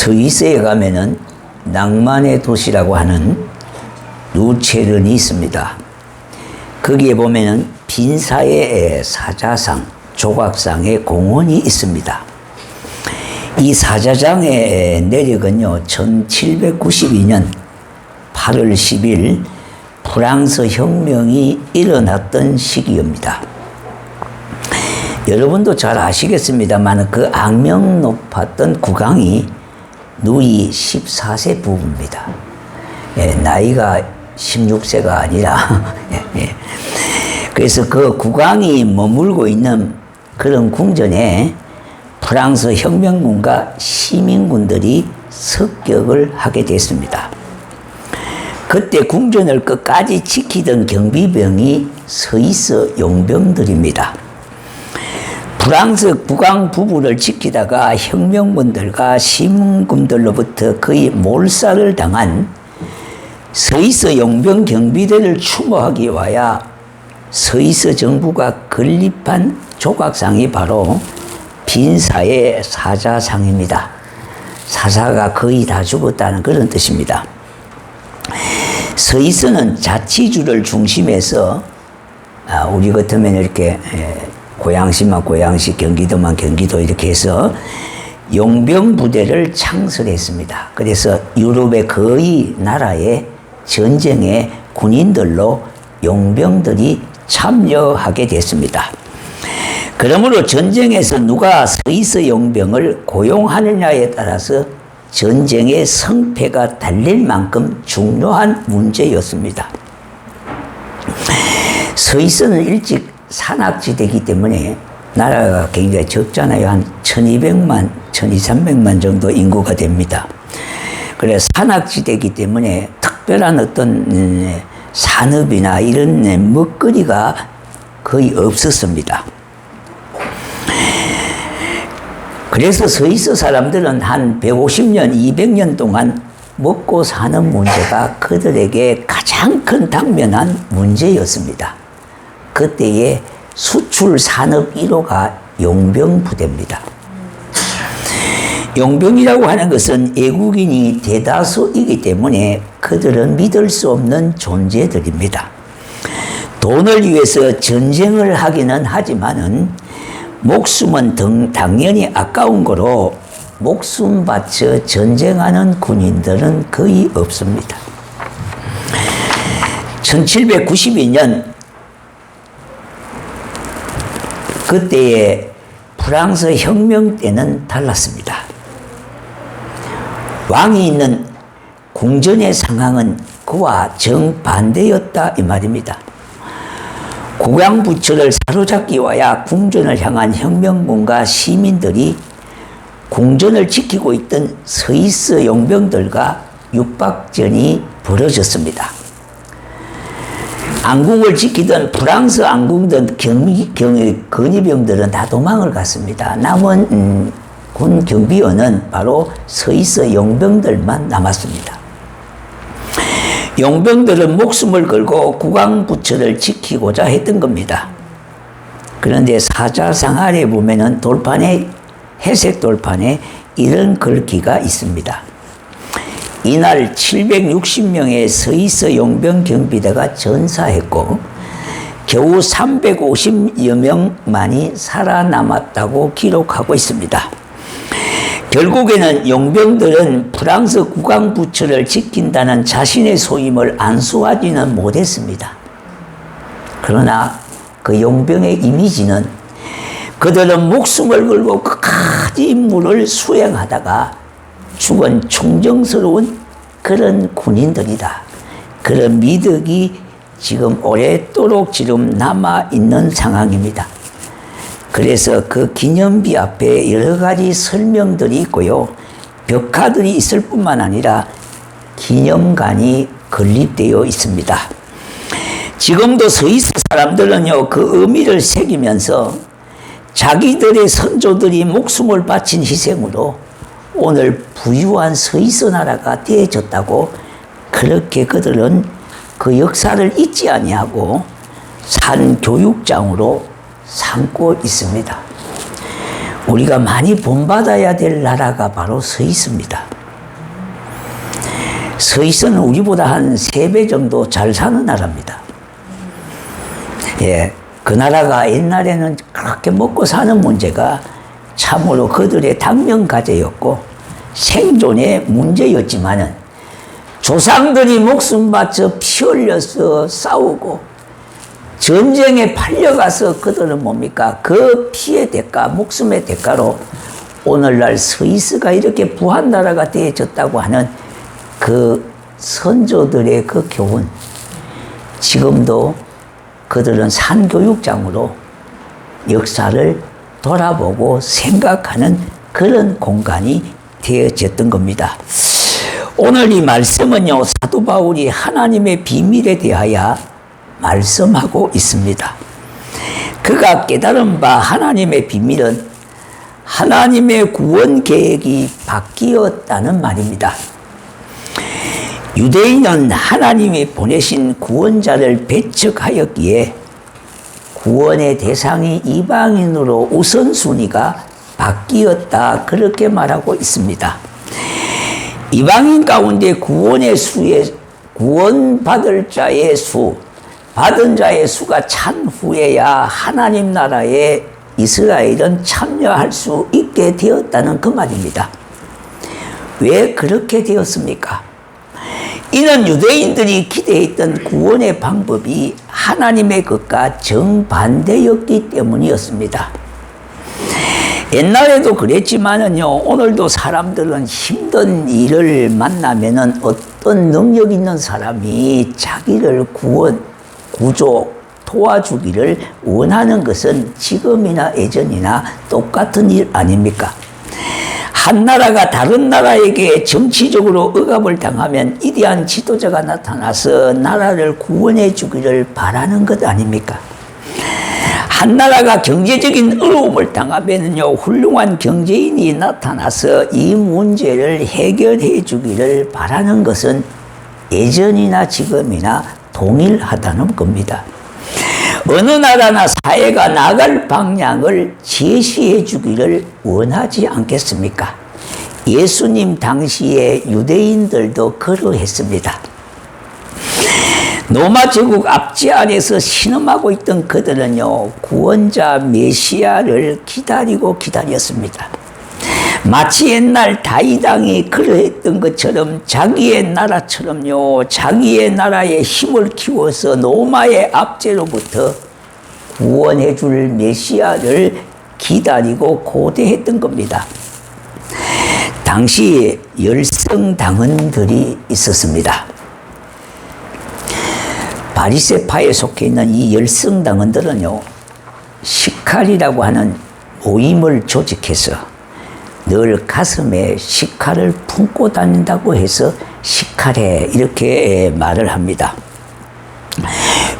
스위스에 가면은 낭만의 도시라고 하는 루체른이 있습니다. 거기에 보면은 빈사의 사자상, 조각상의 공원이 있습니다. 이 사자장의 내력은요, 1792년 8월 10일 프랑스 혁명이 일어났던 시기입니다. 여러분도 잘 아시겠습니다만 그 악명 높았던 국왕이 누이 14세 부부입니다. 나이가 16세가 아니라 그래서 그 국왕이 머물고 있는 그런 궁전에 프랑스 혁명군과 시민군들이 습격을 하게 됐습니다. 그때 궁전을 끝까지 지키던 경비병이 스위스 용병들입니다. 프랑스 국왕 부부를 지키다가 혁명군들과 시민군들로부터 거의 몰살을 당한 스위스 용병 경비대를 추모하기 위하여 스위스 정부가 건립한 조각상이 바로 빈사의 사자상입니다. 사자가 거의 다 죽었다는 그런 뜻입니다. 스위스는 자치주를 중심해서 우리 같으면 이렇게 고양시만 고양시, 경기도만 경기도 이렇게 해서 용병 부대를 창설했습니다. 그래서 유럽의 거의 나라의 전쟁에 군인들로 용병들이 참여하게 됐습니다. 그러므로 전쟁에서 누가 스위스 용병을 고용하느냐에 따라서 전쟁의 성패가 달릴 만큼 중요한 문제였습니다. 스위스는 일찍 산악지대이기 때문에 나라가 굉장히 적잖아요. 한 1200만, 1200만 정도 인구가 됩니다. 그래서 산악지대이기 때문에 특별한 어떤 산업이나 이런 먹거리가 거의 없었습니다. 그래서 스위스 사람들은 한 150년, 200년 동안 먹고 사는 문제가 그들에게 가장 큰 당면한 문제였습니다. 그때의 수출 산업 1호가 용병 부대입니다. 용병이라고 하는 것은 외국인이 대다수이기 때문에 그들은 믿을 수 없는 존재들입니다. 돈을 위해서 전쟁을 하기는 하지만은 목숨은 당연히 아까운 거로 목숨 바쳐 전쟁하는 군인들은 거의 없습니다. 1792년 그때의 프랑스 혁명 때는 달랐습니다. 왕이 있는 궁전의 상황은 그와 정반대였다 이 말입니다. 국왕 부처를 사로잡기 위하여 궁전을 향한 혁명군과 시민들이 궁전을 지키고 있던 스위스 용병들과 육박전이 벌어졌습니다. 안궁을 지키던 프랑스 안궁들 건의병들은 다 도망을 갔습니다. 남은 군 경비원은 바로 스위스 용병들만 남았습니다. 용병들은 목숨을 걸고 국왕 부처를 지키고자 했던 겁니다. 그런데 사자상 아래 보면은 돌판에, 회색 돌판에 이런 글귀가 있습니다. 이날 760명의 스위스 용병 경비대가 전사했고 겨우 350여 명만이 살아남았다고 기록하고 있습니다. 결국에는 용병들은 프랑스 국왕 부처를 지킨다는 자신의 소임을 안수하지는 못했습니다. 그러나 그 용병의 이미지는 그들은 목숨을 걸고 끝까지 임무를 수행하다가 죽은 충정스러운 그런 군인들이다. 그런 미덕이 지금 오랫도록 지금 남아있는 상황입니다. 그래서 그 기념비 앞에 여러 가지 설명들이 있고요. 벽화들이 있을 뿐만 아니라 기념관이 건립되어 있습니다. 지금도 스위스 사람들은요, 그 의미를 새기면서 자기들의 선조들이 목숨을 바친 희생으로 오늘 부유한 스위스 나라가 되어졌다고 그렇게 그들은 그 역사를 잊지 아니하고 산 교육장으로 삼고 있습니다. 우리가 많이 본받아야 될 나라가 바로 스위스입니다. 스위스는 우리보다 한 3배 정도 잘 사는 나라입니다. 예, 그 나라가 옛날에는 그렇게 먹고 사는 문제가 참으로 그들의 당면과제였고 생존의 문제였지만은 조상들이 목숨 바쳐 피 흘려서 싸우고 전쟁에 팔려가서 그들은 뭡니까? 그 피의 대가, 목숨의 대가로 오늘날 스위스가 이렇게 부한 나라가 되어졌다고 하는 그 선조들의 그 교훈, 지금도 그들은 산교육장으로 역사를 돌아보고 생각하는 그런 공간이 되어졌던 겁니다. 오늘 이 말씀은요, 사도 바울이 하나님의 비밀에 대하여 말씀하고 있습니다. 그가 깨달은 바 하나님의 비밀은 하나님의 구원 계획이 바뀌었다는 말입니다. 유대인은 하나님이 보내신 구원자를 배척하였기에 구원의 대상이 이방인으로 우선순위가 바뀌었다, 그렇게 말하고 있습니다. 이방인 가운데 구원받을 자의 수, 받은 자의 수가 찬 후에야 하나님 나라에 이스라엘은 참여할 수 있게 되었다는 그 말입니다. 왜 그렇게 되었습니까? 이는 유대인들이 기대했던 구원의 방법이 하나님의 것과 정반대였기 때문이었습니다. 옛날에도 그랬지만은요, 오늘도 사람들은 힘든 일을 만나면은 어떤 능력 있는 사람이 자기를 구조, 도와주기를 원하는 것은 지금이나 예전이나 똑같은 일 아닙니까? 한 나라가 다른 나라에게 정치적으로 억압을 당하면 위대한 지도자가 나타나서 나라를 구원해 주기를 바라는 것 아닙니까? 한 나라가 경제적인 어려움을 당하면요, 훌륭한 경제인이 나타나서 이 문제를 해결해 주기를 바라는 것은 예전이나 지금이나 동일하다는 겁니다. 어느 나라나 사회가 나갈 방향을 제시해 주기를 원하지 않겠습니까? 예수님 당시에 유대인들도 그러했습니다. 로마 제국 압제 아래서 신음하고 있던 그들은요, 구원자 메시아를 기다렸습니다. 마치 옛날 다윗 왕이 그러했던 것처럼 자기의 나라처럼요, 자기의 나라의 힘을 키워서 로마의 압제로부터 구원해 줄 메시아를 기다리고 고대했던 겁니다. 당시 열성당원들이 있었습니다. 바리새파에 속해 있는 이 열성당원들은요, 시칼이라고 하는 모임을 조직해서 늘 가슴에 시칼을 품고 다닌다고 해서 시칼에 이렇게 말을 합니다.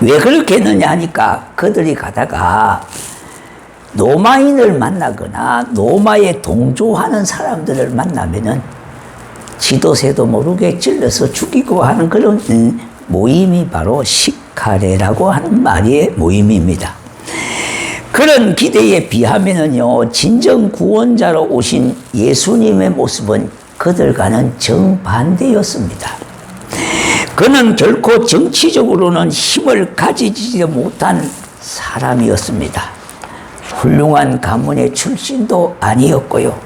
왜 그렇게 했느냐 하니까 그들이 가다가 로마인을 만나거나 로마에 동조하는 사람들을 만나면은 지도새도 모르게 찔러서 죽이고 하는 그런 모임이 바로 시카레라고 하는 말의 모임입니다. 그런 기대에 비하면은요, 진정 구원자로 오신 예수님의 모습은 그들과는 정반대였습니다. 그는 결코 정치적으로는 힘을 가지지 못한 사람이었습니다. 훌륭한 가문의 출신도 아니었고요.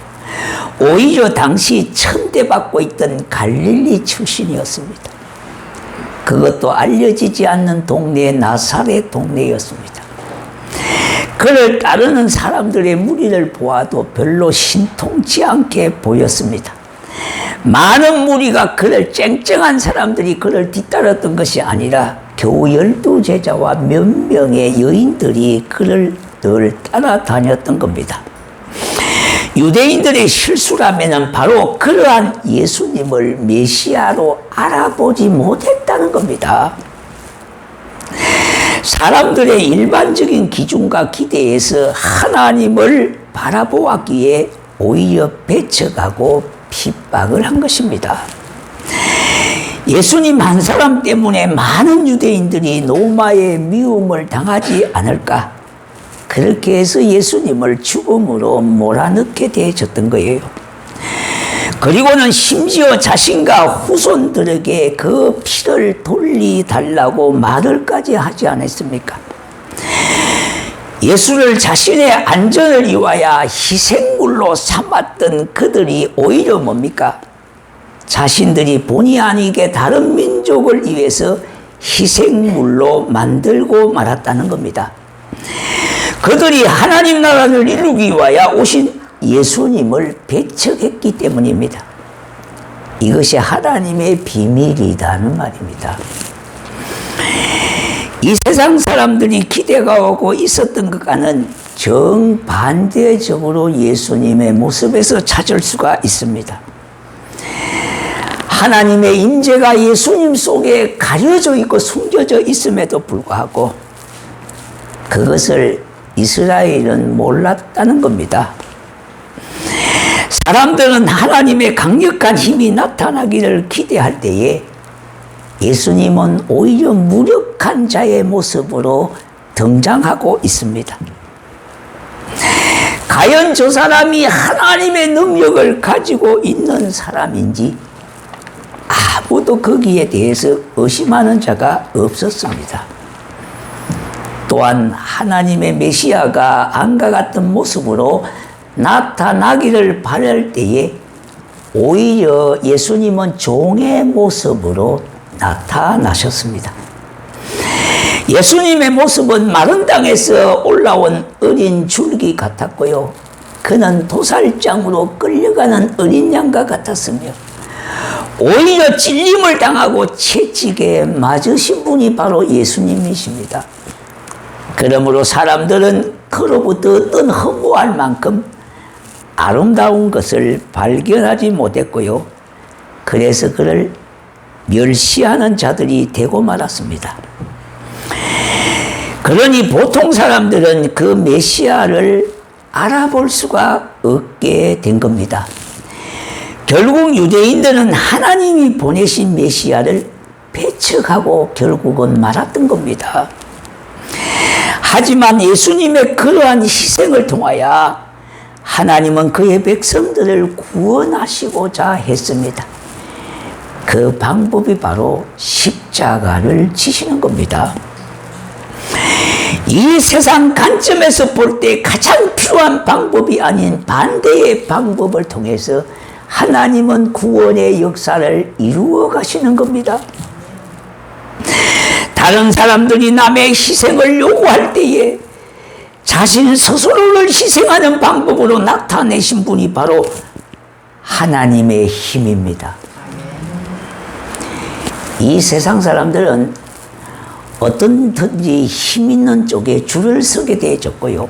오히려 당시 천대받고 있던 갈릴리 출신이었습니다. 그것도 알려지지 않는 동네, 나사렛 동네였습니다. 그를 따르는 사람들의 무리를 보아도 별로 신통치 않게 보였습니다. 많은 무리가 그를 쨍쨍한 사람들이 그를 뒤따랐던 것이 아니라 겨우 12제자와 몇 명의 여인들이 그를 늘 따라다녔던 겁니다. 유대인들의 실수라면 바로 그러한 예수님을 메시아로 알아보지 못했다는 겁니다. 사람들의 일반적인 기준과 기대에서 하나님을 바라보았기에 오히려 배척하고 핍박을 한 것입니다. 예수님 한 사람 때문에 많은 유대인들이 로마의 미움을 당하지 않을까? 그렇게 해서 예수님을 죽음으로 몰아넣게 되어졌던 거예요. 그리고는 심지어 자신과 후손들에게 그 피를 돌리달라고 말을까지 하지 않았습니까? 예수를 자신의 안전을 위하여 희생물로 삼았던 그들이 오히려 뭡니까? 자신들이 본의 아니게 다른 민족을 위해서 희생물로 만들고 말았다는 겁니다. 그들이 하나님 나라를 이루기 위하여 오신 예수님을 배척했기 때문입니다. 이것이 하나님의 비밀이라는 말입니다. 이 세상 사람들이 기대하고 있었던 것과는 정반대적으로 예수님의 모습에서 찾을 수가 있습니다. 하나님의 임재가 예수님 속에 가려져 있고 숨겨져 있음에도 불구하고 그것을 이스라엘은 몰랐다는 겁니다. 사람들은 하나님의 강력한 힘이 나타나기를 기대할 때에 예수님은 오히려 무력한 자의 모습으로 등장하고 있습니다. 과연 저 사람이 하나님의 능력을 가지고 있는 사람인지 아무도 거기에 대해서 의심하는 자가 없었습니다. 또한 하나님의 메시아가 안과 같은 모습으로 나타나기를 바랄 때에 오히려 예수님은 종의 모습으로 나타나셨습니다. 예수님의 모습은 마른 땅에서 올라온 어린 줄기 같았고요. 그는 도살장으로 끌려가는 어린 양과 같았으며 오히려 찔림을 당하고 채찍에 맞으신 분이 바로 예수님이십니다. 그러므로 사람들은 그로부터 어떤 허무할 만큼 아름다운 것을 발견하지 못했고요. 그래서 그를 멸시하는 자들이 되고 말았습니다. 그러니 보통 사람들은 그 메시아를 알아볼 수가 없게 된 겁니다. 결국 유대인들은 하나님이 보내신 메시아를 배척하고 결국은 말았던 겁니다. 하지만 예수님의 그러한 희생을 통하여 하나님은 그의 백성들을 구원하시고자 했습니다. 그 방법이 바로 십자가를 지시는 겁니다. 이 세상 관점에서 볼 때 가장 필요한 방법이 아닌 반대의 방법을 통해서 하나님은 구원의 역사를 이루어 가시는 겁니다. 다른 사람들이 남의 희생을 요구할 때에 자신 스스로를 희생하는 방법으로 나타내신 분이 바로 하나님의 힘입니다. 이 세상 사람들은 어떤든지 힘 있는 쪽에 줄을 서게 되어졌고요.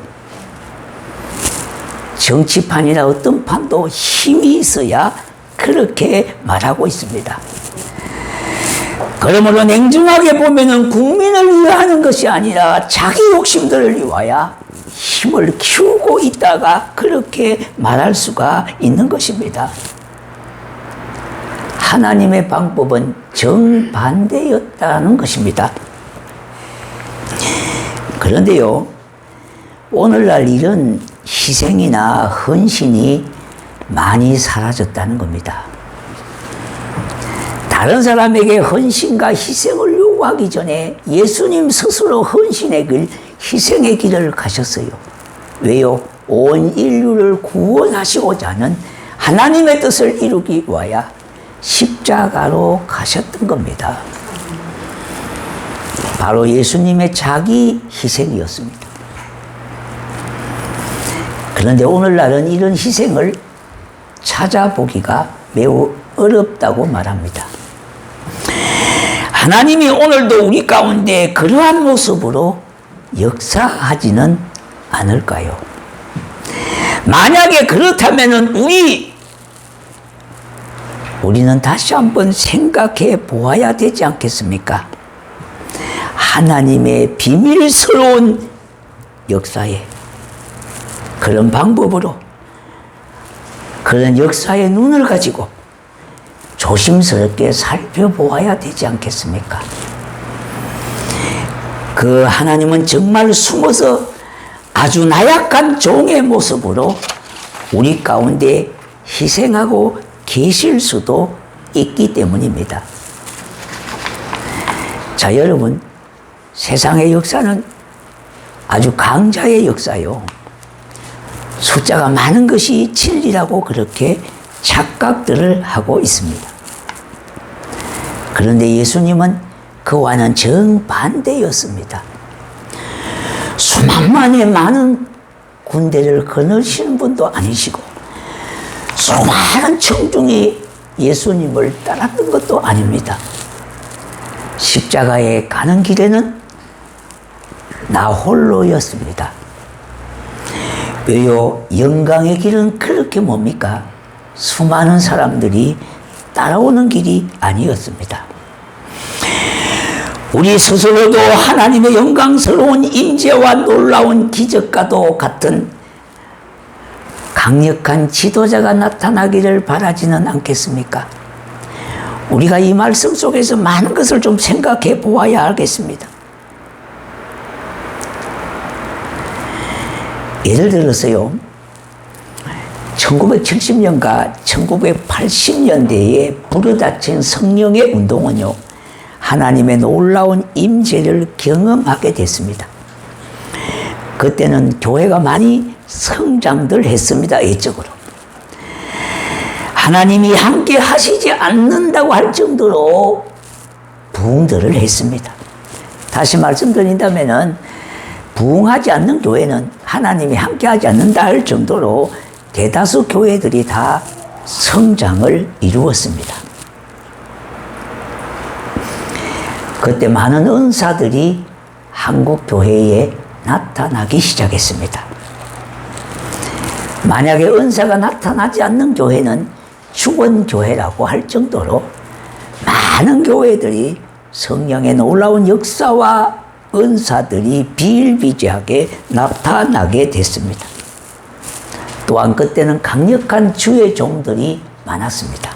정치판이나 어떤 판도 힘이 있어야 그렇게 말하고 있습니다. 그러므로 냉정하게 보면은 국민을 위해 하는 것이 아니라 자기 욕심들을 위하여 힘을 키우고 있다가 그렇게 말할 수가 있는 것입니다. 하나님의 방법은 정반대였다는 것입니다. 그런데요, 오늘날 이런 희생이나 헌신이 많이 사라졌다는 겁니다. 다른 사람에게 헌신과 희생을 요구하기 전에 예수님 스스로 헌신의 길, 희생의 길을 가셨어요. 왜요? 온 인류를 구원하시고자 하는 하나님의 뜻을 이루기 위하여 십자가로 가셨던 겁니다. 바로 예수님의 자기 희생이었습니다. 그런데 오늘날은 이런 희생을 찾아보기가 매우 어렵다고 말합니다. 하나님이 오늘도 우리 가운데 그러한 모습으로 역사하지는 않을까요? 만약에 그렇다면 우리는 다시 한번 생각해 보아야 되지 않겠습니까? 하나님의 비밀스러운 역사에 그런 방법으로 그런 역사의 눈을 가지고 조심스럽게 살펴보아야 되지 않겠습니까? 그 하나님은 정말 숨어서 아주 나약한 종의 모습으로 우리 가운데 희생하고 계실 수도 있기 때문입니다. 자, 여러분, 세상의 역사는 아주 강자의 역사요. 숫자가 많은 것이 진리라고 그렇게 착각들을 하고 있습니다. 그런데 예수님은 그와는 정반대였습니다. 수만만의 많은 군대를 거느리시는 분도 아니시고 수많은 청중이 예수님을 따랐던 것도 아닙니다. 십자가에 가는 길에는 나 홀로였습니다. 왜요? 영광의 길은 그렇게 뭡니까? 수많은 사람들이 따라오는 길이 아니었습니다. 우리 스스로도 하나님의 영광스러운 임재와 놀라운 기적과도 같은 강력한 지도자가 나타나기를 바라지는 않겠습니까? 우리가 이 말씀 속에서 많은 것을 좀 생각해 보아야 알겠습니다. 예를 들어서요, 1970년과 1980년대에 불어닥친 성령의 운동은요, 하나님의 놀라운 임재를 경험하게 됐습니다. 그때는 교회가 많이 성장들 했습니다. 예적으로. 하나님이 함께 하시지 않는다고 할 정도로 부흥들을 했습니다. 다시 말씀드린다면은 부흥하지 않는 교회는 하나님이 함께 하지 않는다 할 정도로 대다수 교회들이 다 성장을 이루었습니다. 그때 많은 은사들이 한국 교회에 나타나기 시작했습니다. 만약에 은사가 나타나지 않는 교회는 죽은 교회라고 할 정도로 많은 교회들이 성령의 놀라운 역사와 은사들이 비일비재하게 나타나게 됐습니다. 또한 그때는 강력한 주의 종들이 많았습니다.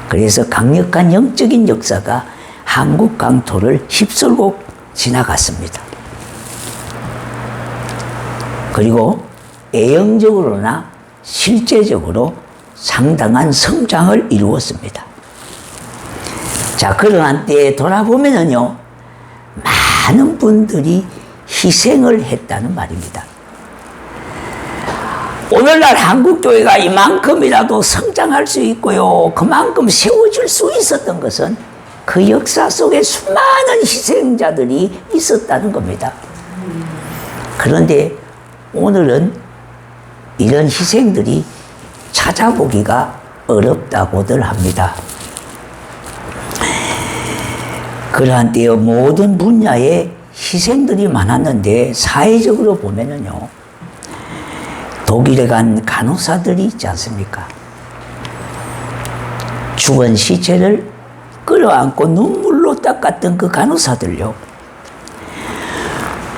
그래서 강력한 영적인 역사가 한국 강토를 휩쓸고 지나갔습니다. 그리고 애형적으로나 실제적으로 상당한 성장을 이루었습니다. 자, 그러한 때에 돌아보면은요, 많은 분들이 희생을 했다는 말입니다. 오늘날 한국교회가 이만큼이라도 성장할 수 있고요, 그만큼 세워질 수 있었던 것은 그 역사 속에 수많은 희생자들이 있었다는 겁니다. 그런데 오늘은 이런 희생들이 찾아보기가 어렵다고들 합니다. 그러한 때에 모든 분야에 희생들이 많았는데 사회적으로 보면은요, 독일에 간 간호사들이 있지 않습니까? 죽은 시체를 끌어안고 눈물로 닦았던 그 간호사들요,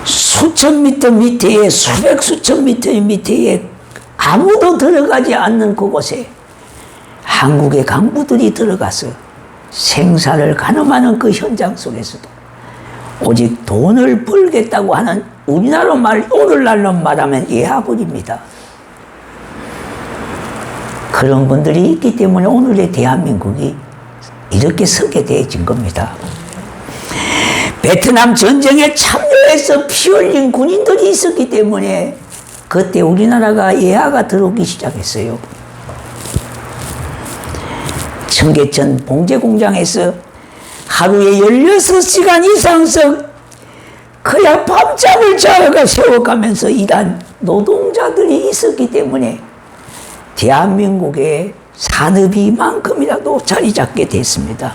수천 미터 밑에, 수천 미터 밑에 아무도 들어가지 않는 그곳에 한국의 강부들이 들어가서 생사를 가늠하는 그 현장 속에서도 오직 돈을 벌겠다고 하는 오늘날로 말하면 예하불입니다. 그런 분들이 있기 때문에 오늘의 대한민국이 이렇게 서게 되어진 겁니다. 베트남 전쟁에 참여해서 피 흘린 군인들이 있었기 때문에 그때 우리나라가 예하가 들어오기 시작했어요. 청계천 봉제 공장에서 하루에 16시간 이상씩 그냥 밤잠을 자가 세워가면서 일한 노동자들이 있었기 때문에 대한민국의 산업이 이만큼이라도 자리 잡게 됐습니다.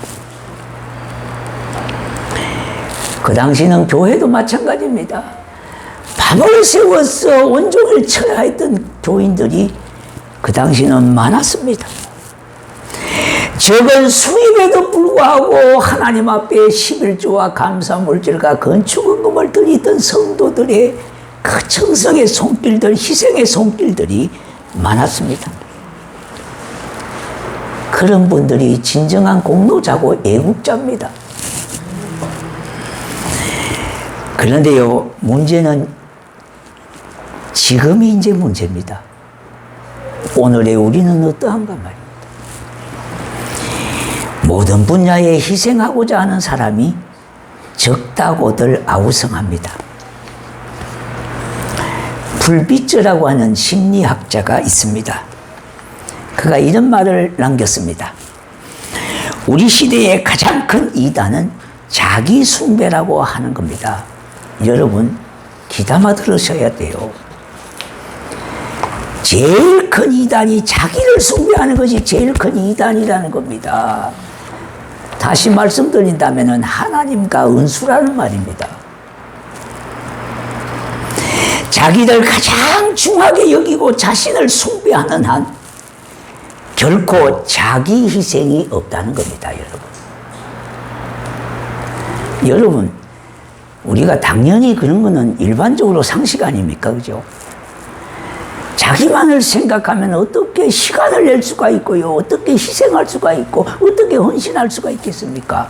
그 당시는 교회도 마찬가지입니다. 밤을 새워서 온종일 철야했던 교인들이 그 당시는 많았습니다. 적은 수입에도 불구하고 하나님 앞에 11조와 감사물질과 건축헌금을 드리던 성도들의 그 정성의 손길들, 희생의 손길들이 많았습니다. 그런 분들이 진정한 공로자고 애국자입니다. 그런데요, 문제는 지금이 이제 문제입니다. 오늘의 우리는 어떠한가 말입니다. 모든 분야에 희생하고자 하는 사람이 적다고들 아우성합니다. 풀비츠라고 하는 심리학자가 있습니다. 그가 이런 말을 남겼습니다. 우리 시대의 가장 큰 이단은 자기 숭배라고 하는 겁니다. 여러분 귀담아 들으셔야 돼요. 제일 큰 이단이 자기를 숭배하는 것이 제일 큰 이단이라는 겁니다. 다시 말씀드린다면 하나님과 은수라는 말입니다. 자기를 가장 중하게 여기고 자신을 숭배하는 한 결코 자기 희생이 없다는 겁니다, 여러분. 여러분, 우리가 당연히 그런 거는 일반적으로 상식 아닙니까? 그죠? 자기만을 생각하면 어떻게 시간을 낼 수가 있고요. 어떻게 희생할 수가 있고 어떻게 헌신할 수가 있겠습니까?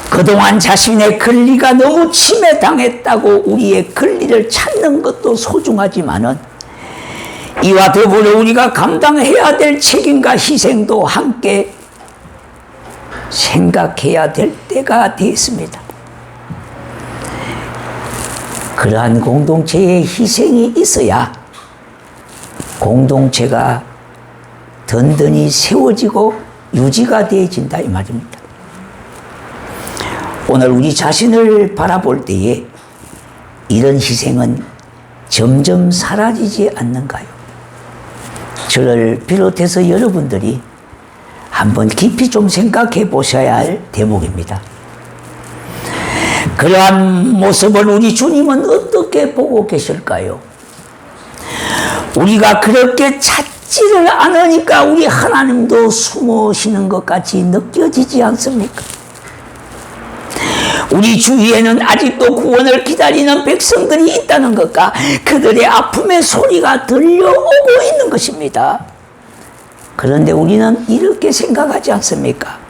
그동안 자신의 권리가 너무 침해당했다고 우리의 권리를 찾는 것도 소중하지만은 이와 더불어 우리가 감당해야 될 책임과 희생도 함께 생각해야 될 때가 됐습니다. 그러한 공동체의 희생이 있어야 공동체가 든든히 세워지고 유지가 되어진다 이 말입니다. 오늘 우리 자신을 바라볼 때에 이런 희생은 점점 사라지지 않는가요? 저를 비롯해서 여러분들이 한번 깊이 좀 생각해 보셔야 할 대목입니다. 그러한 모습을 우리 주님은 어떻게 보고 계실까요? 우리가 그렇게 찾지를 않으니까 우리 하나님도 숨으시는 것 같이 느껴지지 않습니까? 우리 주위에는 아직도 구원을 기다리는 백성들이 있다는 것과 그들의 아픔의 소리가 들려오고 있는 것입니다. 그런데 우리는 이렇게 생각하지 않습니까?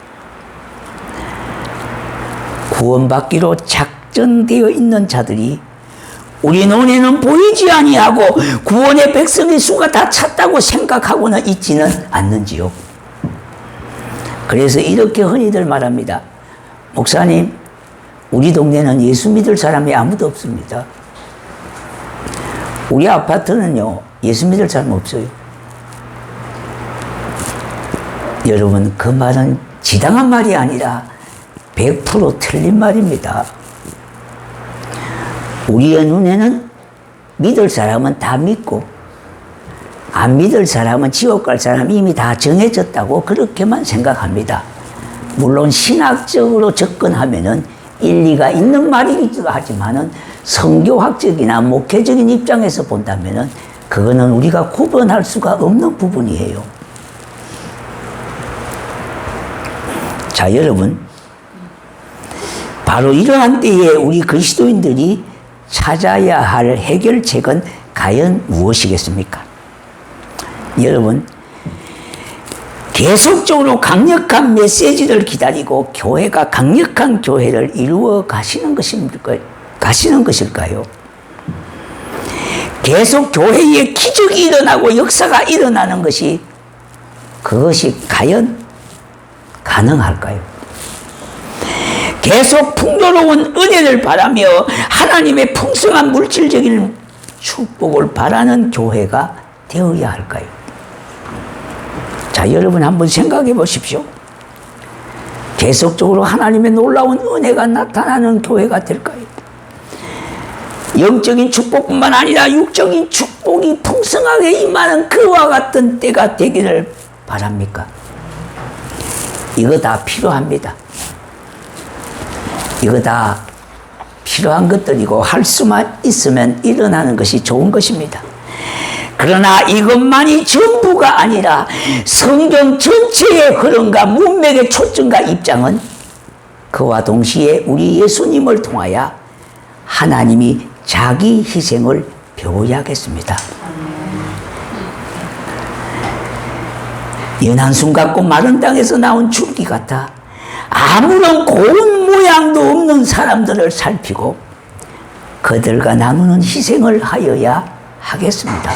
구원받기로 작정되어 있는 자들이 우리 눈에는 보이지 아니하고 구원의 백성의 수가 다 찼다고 생각하고는 있지는 않는지요. 그래서 이렇게 흔히들 말합니다. 목사님, 우리 동네는 예수 믿을 사람이 아무도 없습니다. 우리 아파트는요, 예수 믿을 사람 없어요. 여러분, 그 말은 지당한 말이 아니라 100% 틀린 말입니다. 우리의 눈에는 믿을 사람은 다 믿고 안 믿을 사람은 지옥 갈 사람이 이미 다 정해졌다고 그렇게만 생각합니다. 물론 신학적으로 접근하면은 일리가 있는 말이기도 하지만은 성교학적이나 목회적인 입장에서 본다면은 그거는 우리가 구분할 수가 없는 부분이에요. 자, 여러분, 바로 이러한 때에 우리 그리스도인들이 찾아야 할 해결책은 과연 무엇이겠습니까? 여러분, 계속적으로 강력한 메시지를 기다리고 교회가 강력한 교회를 이루어 가시는 것일까요? 계속 교회에 기적이 일어나고 역사가 일어나는 것이 그것이 과연 가능할까요? 계속 풍요로운 은혜를 바라며 하나님의 풍성한 물질적인 축복을 바라는 교회가 되어야 할까요? 자, 여러분 한번 생각해 보십시오. 계속적으로 하나님의 놀라운 은혜가 나타나는 교회가 될까요? 영적인 축복뿐만 아니라 육적인 축복이 풍성하게 임하는 그와 같은 때가 되기를 바랍니까? 이거 다 필요합니다. 이거 다 필요한 것들이고 할 수만 있으면 일어나는 것이 좋은 것입니다. 그러나 이것만이 전부가 아니라 성경 전체의 흐름과 문맥의 초점과 입장은 그와 동시에 우리 예수님을 통하여 하나님이 자기 희생을 배워야겠습니다. 연한 순 같고 마른 땅에서 나온 줄기 같아 아무런 고운 모양도 없는 사람들을 살피고 그들과 나누는 희생을 하여야 하겠습니다.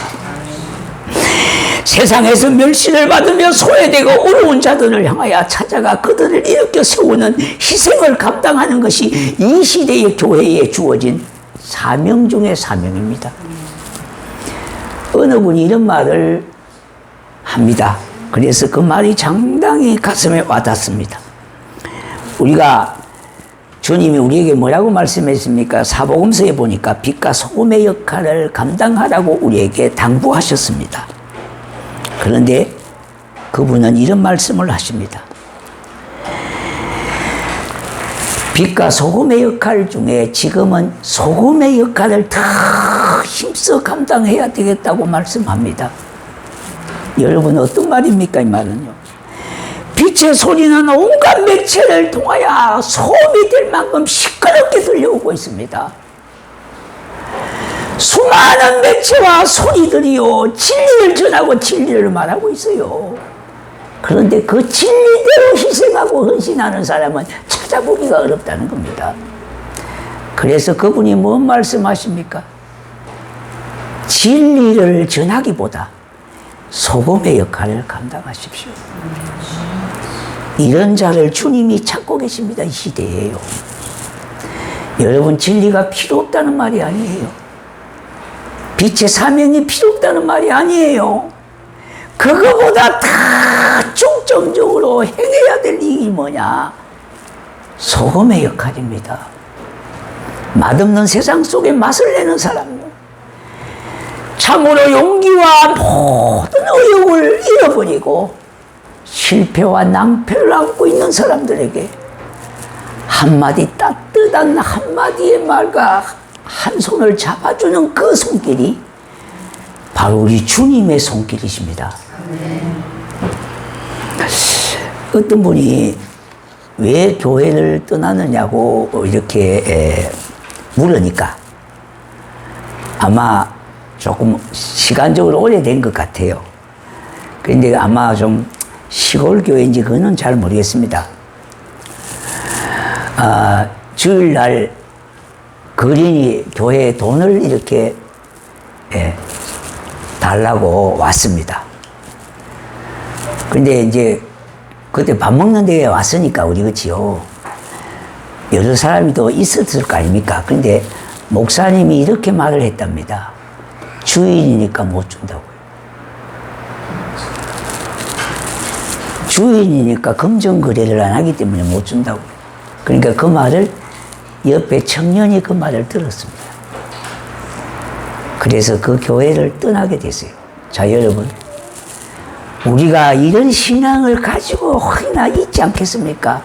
세상에서 멸시를 받으며 소외되고 어려운 자들을 향하여 찾아가 그들을 일으켜 세우는 희생을 감당하는 것이 이 시대의 교회에 주어진 사명 중의 사명입니다. 어느 분이 이런 말을 합니다. 그래서 그 말이 상당히 가슴에 와닿습니다. 우리가 주님이 우리에게 뭐라고 말씀했습니까? 사복음서에 보니까 빛과 소금의 역할을 감당하라고 우리에게 당부하셨습니다. 그런데 그분은 이런 말씀을 하십니다. 빛과 소금의 역할 중에 지금은 소금의 역할을 더 힘써 감당해야 되겠다고 말씀합니다. 여러분 어떤 말입니까? 이 말은요. 빛의 소리는 온갖 매체를 통하여 소음이 될 만큼 시끄럽게 들려오고 있습니다. 수많은 매체와 소리들이요 진리를 전하고 진리를 말하고 있어요. 그런데 그 진리대로 희생하고 헌신하는 사람은 찾아보기가 어렵다는 겁니다. 그래서 그분이 뭔 말씀하십니까? 진리를 전하기보다 소금의 역할을 감당하십시오. 이런 자를 주님이 찾고 계십니다. 이 시대에요. 여러분 진리가 필요 없다는 말이 아니에요. 빛의 사명이 필요 없다는 말이 아니에요. 그거보다 다 중점적으로 행해야 될 일이 뭐냐? 소금의 역할입니다. 맛없는 세상 속에 맛을 내는 사람요. 참으로 용기와 모든 의욕을 잃어버리고 실패와 낭패를 안고 있는 사람들에게 한마디 따뜻한 한마디의 말과 한 손을 잡아주는 그 손길이 바로 우리 주님의 손길이십니다. 어떤 분이 왜 교회를 떠나느냐고 이렇게 물으니까 아마 조금 시간적으로 오래된 것 같아요. 그런데 아마 좀 시골 교회인지 그거는 잘 모르겠습니다. 주일날 거린이 교회에 돈을 이렇게 달라고 왔습니다. 근데 이제 그때 밥 먹는 데에 왔으니까 우리 그치요. 여러 사람이 또 있었을 거 아닙니까? 근데 목사님이 이렇게 말을 했답니다. 주일이니까 못 준다고요. 주일이니까 금전거래를 안 하기 때문에 못 준다고요. 그러니까 그 말을 옆에 청년이 그 말을 들었습니다. 그래서 그 교회를 떠나게 됐어요. 자, 여러분. 우리가 이런 신앙을 가지고 혹이나 있지 않겠습니까?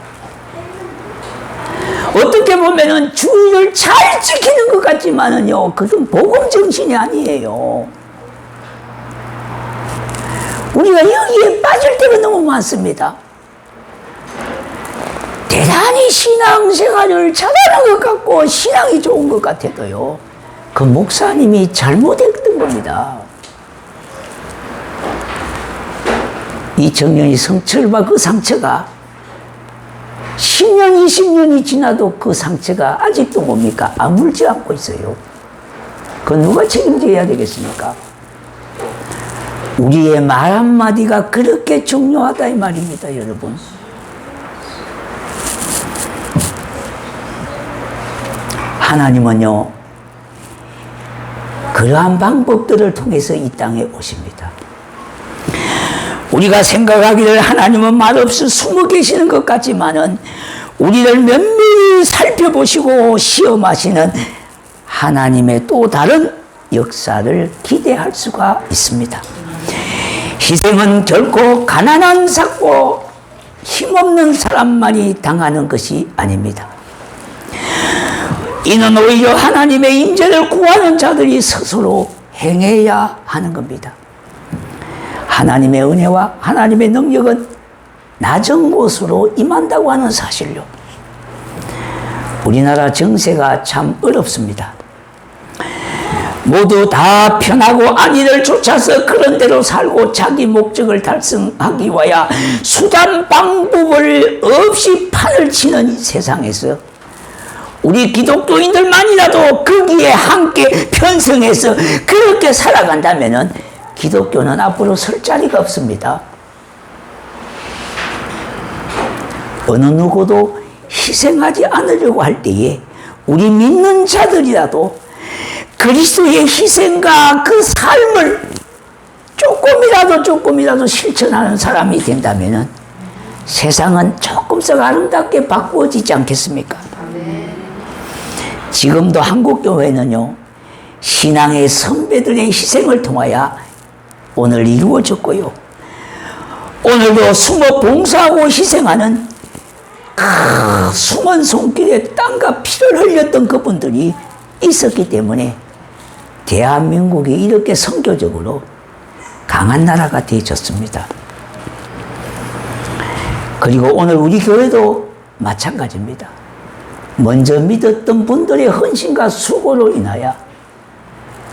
어떻게 보면은 주의를 잘 지키는 것 같지만은요, 그건 복음 정신이 아니에요. 우리가 여기에 빠질 때가 너무 많습니다. 대단히 신앙생활을 잘하는 것 같고 신앙이 좋은 것 같아도요, 그 목사님이 잘못했던 겁니다. 이 청년이 성철과 그 상처가 10년, 20년이 지나도 그 상처가 아직도 뭡니까? 아물지 않고 있어요. 그건 누가 책임져야 되겠습니까? 우리의 말 한마디가 그렇게 중요하다 이 말입니다, 여러분. 하나님은요, 그러한 방법들을 통해서 이 땅에 오십니다. 우리가 생각하기를 하나님은 말없이 숨어 계시는 것 같지만은 우리를 면밀히 살펴보시고 시험하시는 하나님의 또 다른 역사를 기대할 수가 있습니다. 희생은 결코 가난한 삭고 힘없는 사람만이 당하는 것이 아닙니다. 이는 오히려 하나님의 임재를 구하는 자들이 스스로 행해야 하는 겁니다. 하나님의 은혜와 하나님의 능력은 낮은 곳으로 임한다고 하는 사실요. 우리나라 정세가 참 어렵습니다. 모두 다 편하고 안위를 쫓아서 그런 대로 살고 자기 목적을 달성하기 위하여 수단 방법을 없이 판을 치는 세상에서 우리 기독교인들만이라도 거기에 함께 편성해서 그렇게 살아간다면은 기독교는 앞으로 설 자리가 없습니다. 어느 누구도 희생하지 않으려고 할 때에 우리 믿는 자들이라도 그리스도의 희생과 그 삶을 조금이라도 실천하는 사람이 된다면 세상은 조금씩 아름답게 바꾸어지지 않겠습니까? 지금도 한국교회는요, 신앙의 선배들의 희생을 통하여 오늘 이루어졌고요. 오늘도 숨어 봉사하고 희생하는 그 숨은 손길에 땀과 피를 흘렸던 그분들이 있었기 때문에 대한민국이 이렇게 선교적으로 강한 나라가 되어졌습니다. 그리고 오늘 우리 교회도 마찬가지입니다. 먼저 믿었던 분들의 헌신과 수고로 인하여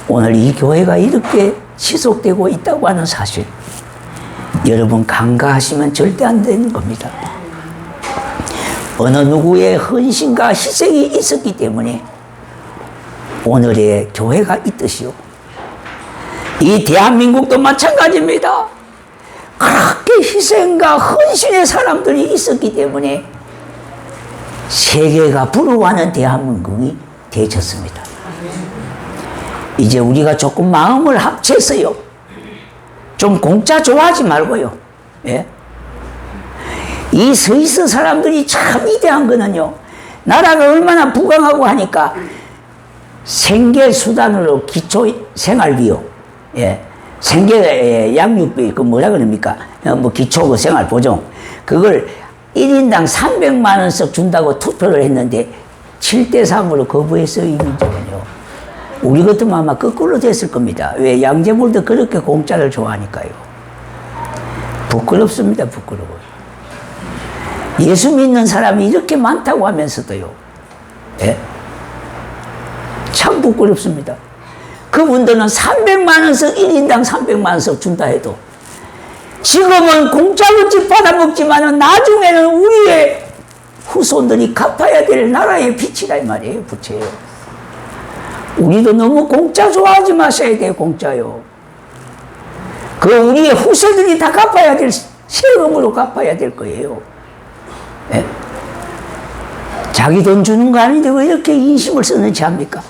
오늘 이 교회가 이렇게 지속되고 있다고 하는 사실, 여러분 간과하시면 절대 안 되는 겁니다. 어느 누구의 헌신과 희생이 있었기 때문에 오늘의 교회가 있듯이요, 이 대한민국도 마찬가지입니다. 그렇게 희생과 헌신의 사람들이 있었기 때문에 세계가 부러워하는 대한민국이 되어졌습니다. 이제 우리가 조금 마음을 합쳐서요, 좀 공짜 좋아하지 말고요, 예? 이 스위스 사람들이 참 위대한 거는요, 나라가 얼마나 부강하고 하니까 생계수단으로 기초생활비요, 예, 생계 양육비, 그 뭐라 그럽니까? 뭐 기초 그 생활보정, 그걸 1인당 300만 원씩 준다고 투표를 했는데 7대3으로 거부했어요, 이민족은요. 우리 같으면 아마 거꾸로 됐을 겁니다. 왜? 양재물도 그렇게 공짜를 좋아하니까요. 부끄럽습니다, 부끄러워요. 예수 믿는 사람이 이렇게 많다고 하면서도요, 예? 참 부끄럽습니다. 그분들은 300만 원씩 1인당 300만 원씩 준다 해도 지금은 공짜로 집 받아먹지만 나중에는 우리의 후손들이 갚아야 될 나라의 빚이라 이 말이에요, 부채요. 우리도 너무 공짜 좋아하지 마셔야 돼요, 공짜요. 그 우리의 후손들이 다 갚아야 될, 세금으로 갚아야 될 거예요. 예? 자기 돈 주는 거 아닌데 왜 이렇게 인심을 쓰는지 합니까?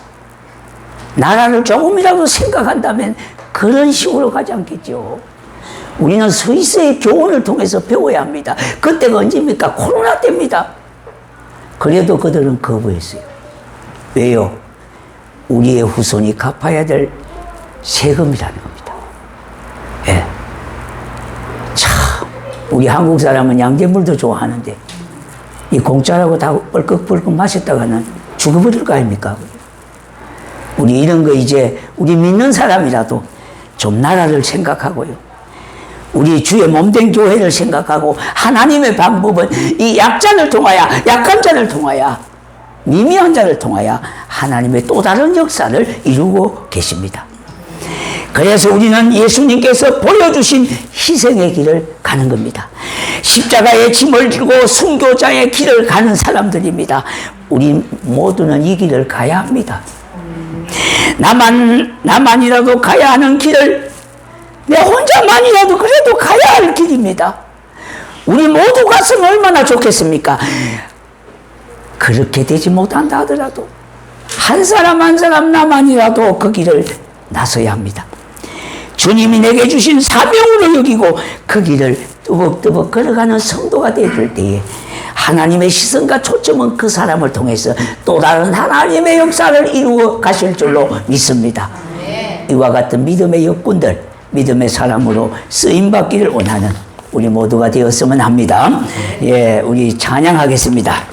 나라를 조금이라도 생각한다면 그런 식으로 가지 않겠죠. 우리는 스위스의 교훈을 통해서 배워야 합니다. 그때가 언제입니까? 코로나 때입니다. 그래도 그들은 거부했어요. 왜요? 우리의 후손이 갚아야 될 세금이라는 겁니다. 예. 참, 우리 한국 사람은 양재물도 좋아하는데 이 공짜라고 다 뻘컥뻘컥 마셨다가는 죽어버릴 거 아닙니까? 우리 이런 거 이제 우리 믿는 사람이라도 좀 나라를 생각하고요, 우리 주의 몸된 교회를 생각하고 하나님의 방법은 이 약자를 통하여, 약한 자를 통하여, 미미한 자를 통하여 하나님의 또 다른 역사를 이루고 계십니다. 그래서 우리는 예수님께서 보여주신 희생의 길을 가는 겁니다. 십자가의 짐을 지고 순교자의 길을 가는 사람들입니다. 우리 모두는 이 길을 가야 합니다. 나만이라도 가야 하는 길을 내 혼자만이라도 그래도 가야 할 길입니다. 우리 모두 갔으면 얼마나 좋겠습니까? 그렇게 되지 못한다 하더라도 한 사람 한 사람 나만이라도 그 길을 나서야 합니다. 주님이 내게 주신 사명으로 여기고 그 길을 뚜벅뚜벅 걸어가는 성도가 되어줄 때에 하나님의 시선과 초점은 그 사람을 통해서 또 다른 하나님의 역사를 이루어 가실 줄로 믿습니다. 이와 같은 믿음의 역군들, 믿음의 사람으로 쓰임받기를 원하는 우리 모두가 되었으면 합니다. 예, 우리 찬양하겠습니다.